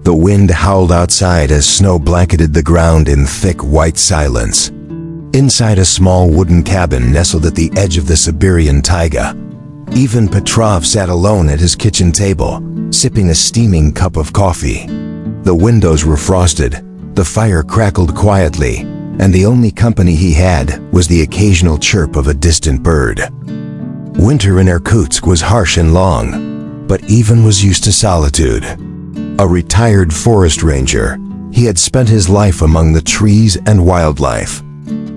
The wind howled outside as snow blanketed the ground in thick white silence. Inside a small wooden cabin nestled at the edge of the Siberian taiga, Ivan Petrov sat alone at his kitchen table, sipping a steaming cup of coffee. The windows were frosted, the fire crackled quietly, and the only company he had was the occasional chirp of a distant bird. Winter in Irkutsk was harsh and long, but Ivan was used to solitude. A retired forest ranger, he had spent his life among the trees and wildlife.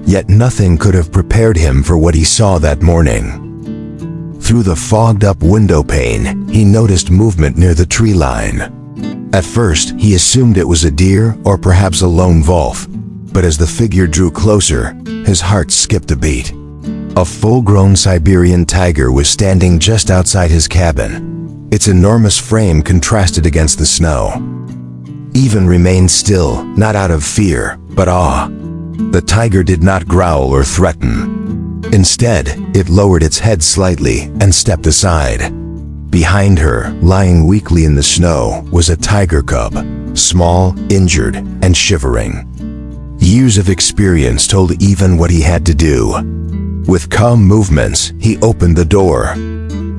Yet nothing could have prepared him for what he saw that morning. Through the fogged-up window pane, he noticed movement near the tree line. At first, he assumed it was a deer or perhaps a lone wolf, but as the figure drew closer, his heart skipped a beat. A full-grown Siberian tiger was standing just outside his cabin. Its enormous frame contrasted against the snow. Ivan remained still, not out of fear, but awe. The tiger did not growl or threaten. Instead, it lowered its head slightly and stepped aside. Behind her, lying weakly in the snow, was a tiger cub, small, injured, and shivering. Years of experience told Ivan what he had to do. With calm movements, he opened the door.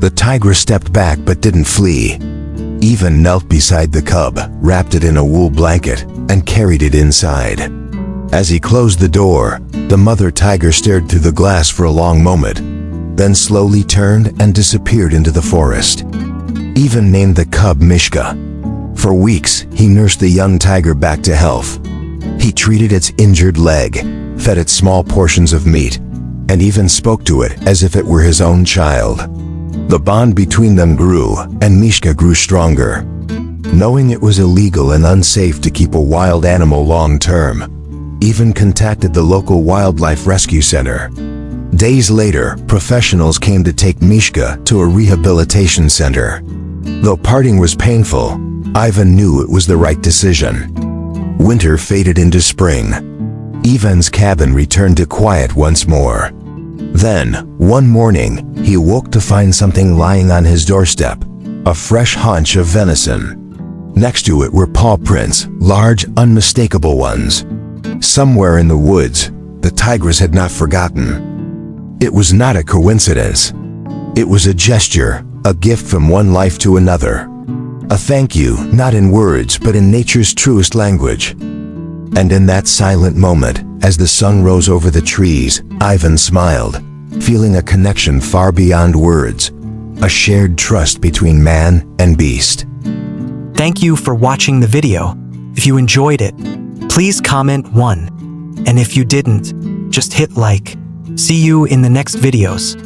The tiger stepped back but didn't flee. Ivan knelt beside the cub, wrapped it in a wool blanket, and carried it inside. As he closed the door, the mother tiger stared through the glass for a long moment, then slowly turned and disappeared into the forest. Ivan named the cub Mishka. For weeks, he nursed the young tiger back to health. He treated its injured leg, fed it small portions of meat, and even spoke to it as if it were his own child. The bond between them grew, and Mishka grew stronger. Knowing it was illegal and unsafe to keep a wild animal long-term, Ivan contacted the local wildlife rescue center. Days later, professionals came to take Mishka to a rehabilitation center. Though parting was painful, Ivan knew it was the right decision. Winter faded into spring. Ivan's cabin returned to quiet once more. Then, one morning, he woke to find something lying on his doorstep, a fresh haunch of venison. Next to it were paw prints, large, unmistakable ones. Somewhere in the woods, the tigress had not forgotten. It was not a coincidence. It was a gesture, a gift from one life to another. A thank you, not in words, but in nature's truest language. And in that silent moment, as the sun rose over the trees, Ivan smiled, feeling a connection far beyond words, a shared trust between man and beast. Thank you for watching the video. If you enjoyed it, please comment 1. And if you didn't, just hit like. See you in the next videos.